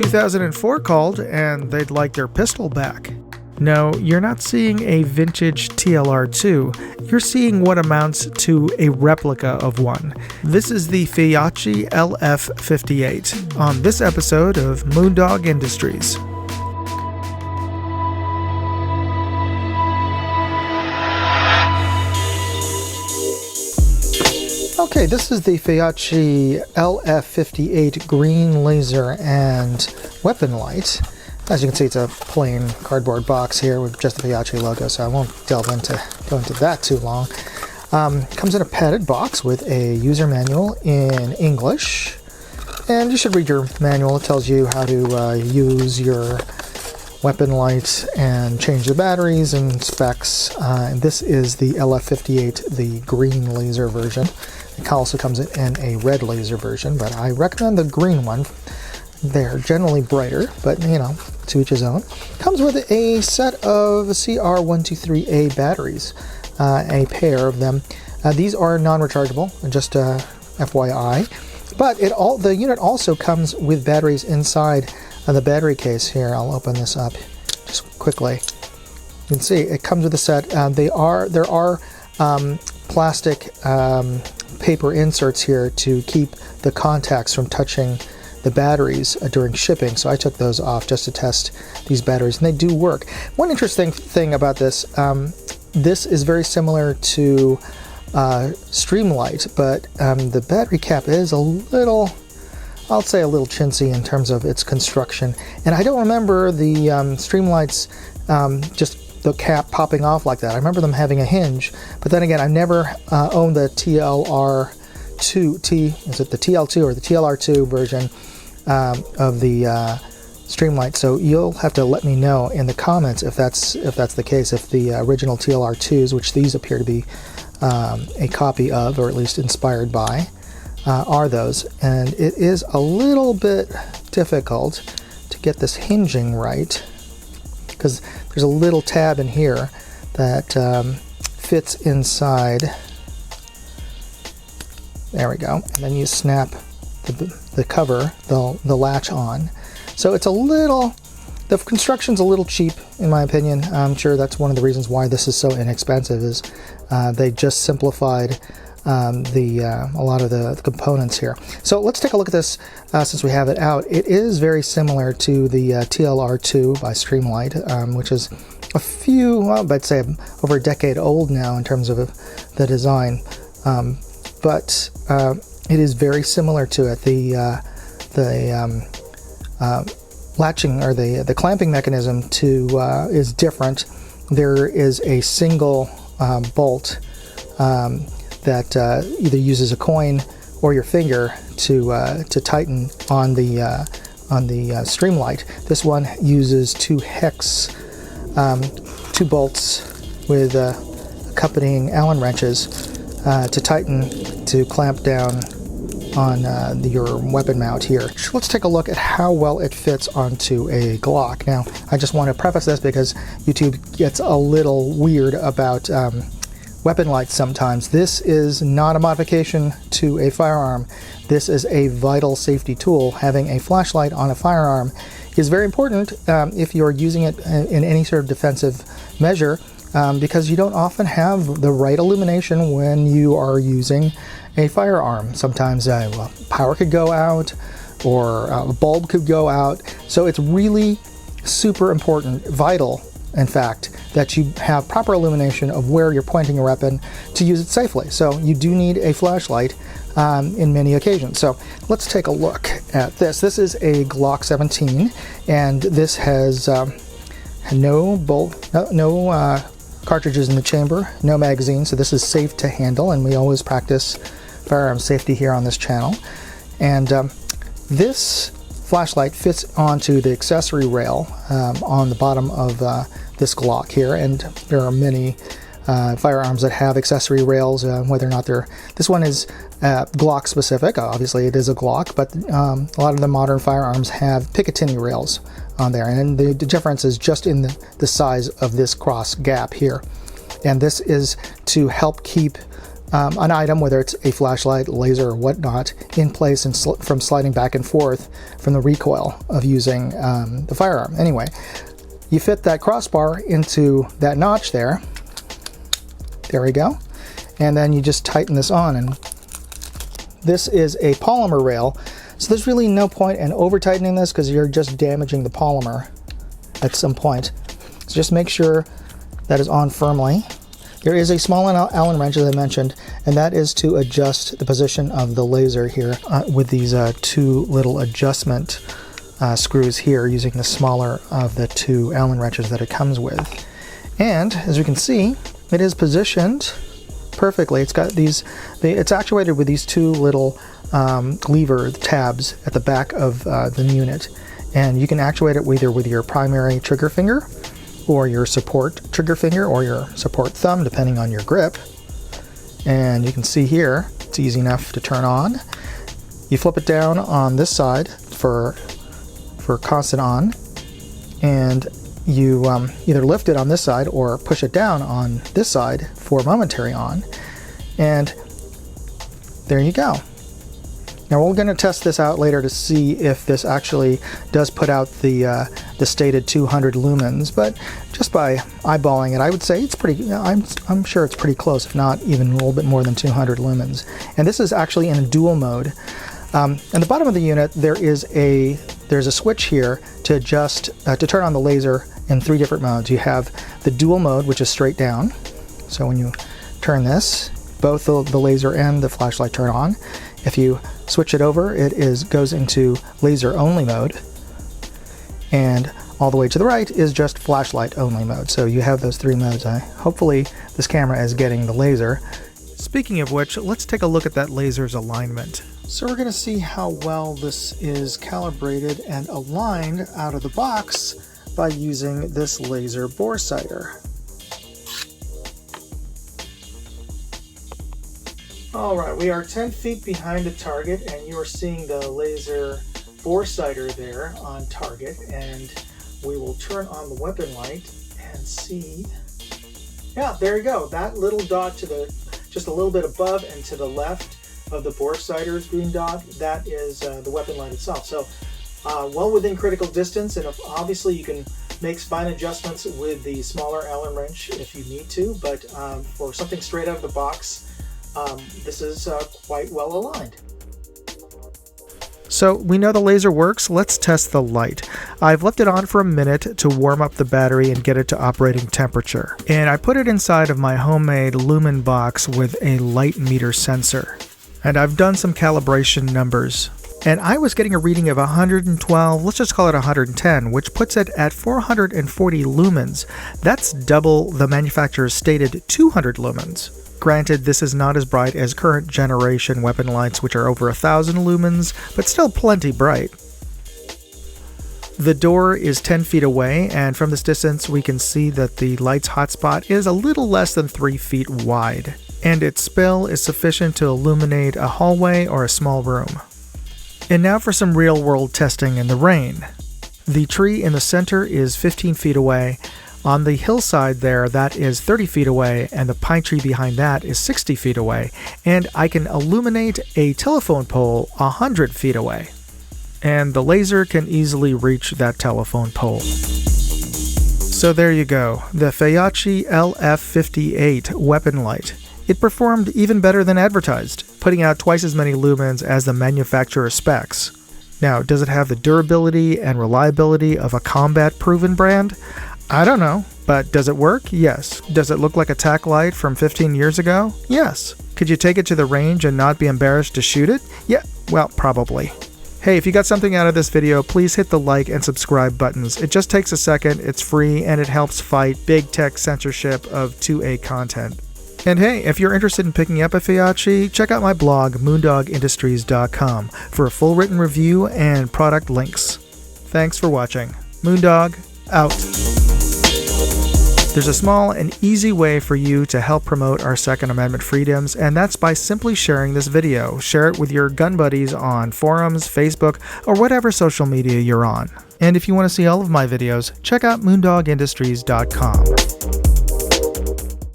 2004 called and they'd like their pistol back. No, you're not seeing a vintage TLR2, you're seeing what amounts to a replica of one. This is the Feyachi LF58 on this episode of Moondog Industries. Okay, this is the Feyachi LF58 green laser and Weaponlight. As you can see, it's a plain cardboard box here with just the Feyachi logo, so I won't go into that too long. Comes in a padded box with a user manual in English, and you should read your manual. It tells you how to use your Weaponlight and change the batteries and specs. And this is the LF58, the green laser version. It also comes in a red laser version, but I recommend the green one. They're generally brighter, but you know, to each his own. Comes with a set of CR123A batteries, a pair of them. These are non-rechargeable, just FYI. But the unit also comes with batteries inside the battery case here. I'll open this up just quickly. You can see it comes with a set. There are plastic paper inserts here to keep the contacts from touching the batteries during shipping, so I took those off just to test these batteries, and they do work. One interesting thing about this, this is very similar to Streamlight, but the battery cap is a little, I'll say a little chintzy in terms of its construction, and I don't remember the Streamlights just the cap popping off like that. I remember them having a hinge, but then again, I've never owned the is it the TL2 or the TLR2 version of the Streamlight, so you'll have to let me know in the comments if that's the case, if the original TLR2s, which these appear to be a copy of, or at least inspired by, are those. And it is a little bit difficult to get this hinging right, because there's a little tab in here that fits inside. There we go. And then you snap the cover, the latch on. So it's a little, the construction's a little cheap in my opinion. I'm sure that's one of the reasons why this is so inexpensive, is they just simplified a lot of the components here. So let's take a look at this since we have it out. It is very similar to the TLR2 by Streamlight, which is a few, well, I'd say over a decade old now in terms of the design. But it is very similar to it. The latching, or the clamping mechanism is different. There is a single bolt that either uses a coin or your finger to tighten on the Streamlight. This one uses two bolts with accompanying Allen wrenches to tighten, to clamp down on your weapon mount here. Let's take a look at how well it fits onto a Glock. Now, I just want to preface this because YouTube gets a little weird about weapon lights sometimes. This is not a modification to a firearm. This is a vital safety tool. Having a flashlight on a firearm is very important if you're using it in any sort of defensive measure, because you don't often have the right illumination when you are using a firearm. Sometimes power could go out, or a bulb could go out. So it's really super important, vital in fact, that you have proper illumination of where you're pointing your weapon to use it safely. So you do need a flashlight in many occasions. So let's take a look at this. This is a Glock 17, and this has no cartridges in the chamber, no magazine, so this is safe to handle, and we always practice firearm safety here on this channel. And this flashlight fits onto the accessory rail on the bottom of this Glock here, and there are many firearms that have accessory rails, whether or not they're, this one is Glock specific. Obviously it is a Glock, but a lot of the modern firearms have Picatinny rails on there, and the difference is just in the size of this cross gap here. And this is to help keep an item, whether it's a flashlight, laser, or whatnot, in place and from sliding back and forth from the recoil of using the firearm. Anyway, you fit that crossbar into that notch there. There we go. And then you just tighten this on, and this is a polymer rail. So there's really no point in over tightening this because you're just damaging the polymer at some point. So just make sure that is on firmly. There is a small Allen wrench, as I mentioned, and that is to adjust the position of the laser here with these two little adjustment screws here, using the smaller of the two Allen wrenches that it comes with. And as you can see, it is positioned perfectly. It's got these, it's actuated with these two little lever tabs at the back of the unit, and you can actuate it either with your primary trigger finger or your support trigger finger or your support thumb, depending on your grip. And you can see here, it's easy enough to turn on. You flip it down on this side for constant on, and you either lift it on this side or push it down on this side for momentary on, and there you go. Now we're going to test this out later to see if this actually does put out the stated 200 lumens, but just by eyeballing it, I would say it's pretty, I'm sure it's pretty close, if not even a little bit more than 200 lumens. And this is actually in a dual mode. At the bottom of the unit, there's a switch here to adjust, to turn on the laser in 3 different modes. You have the dual mode, which is straight down. So when you turn this, both the laser and the flashlight turn on. If you switch it over, it goes into laser only mode, and all the way to the right is just flashlight only mode. So you have those 3 modes. Hopefully this camera is getting the laser. Speaking of which, let's take a look at that laser's alignment. So we're going to see how well this is calibrated and aligned out of the box by using this laser bore sighter. Alright, we are 10 feet behind the target, and you are seeing the laser bore sighter there on target, and we will turn on the weapon light and see. Yeah, there you go. That little dot to the, just a little bit above and to the left of the bore sighter's green dot, that is the weapon light itself. So well within critical distance, and obviously you can make spine adjustments with the smaller Allen wrench if you need to, but for something straight out of the box, this is quite well aligned. So we know the laser works. Let's test the light. I've left it on for a minute to warm up the battery and get it to operating temperature. And I put it inside of my homemade lumen box with a light meter sensor. And I've done some calibration numbers. And I was getting a reading of 112, let's just call it 110, which puts it at 440 lumens. That's double the manufacturer's stated 200 lumens. Granted, this is not as bright as current generation weapon lights, which are over 1,000 lumens, but still plenty bright. The door is 10 feet away, and from this distance we can see that the light's hotspot is a little less than 3 feet wide, and its spill is sufficient to illuminate a hallway or a small room. And now for some real-world testing in the rain. The tree in the center is 15 feet away. On the hillside there, that is 30 feet away, and the pine tree behind that is 60 feet away, and I can illuminate a telephone pole 100 feet away. And the laser can easily reach that telephone pole. So there you go, the Feyachi LF58 weapon light. It performed even better than advertised, putting out twice as many lumens as the manufacturer specs. Now, does it have the durability and reliability of a combat-proven brand? I don't know, but does it work? Yes. Does it look like a tack light from 15 years ago? Yes. Could you take it to the range and not be embarrassed to shoot it? Yeah, well, probably. Hey, if you got something out of this video, please hit the like and subscribe buttons. It just takes a second, it's free, and it helps fight big tech censorship of 2A content. And hey, if you're interested in picking up a Feyachi, check out my blog, moondogindustries.com, for a full written review and product links. Thanks for watching. Moondog, out. There's a small and easy way for you to help promote our Second Amendment freedoms, and that's by simply sharing this video. Share it with your gun buddies on forums, Facebook, or whatever social media you're on. And if you want to see all of my videos, check out moondogindustries.com.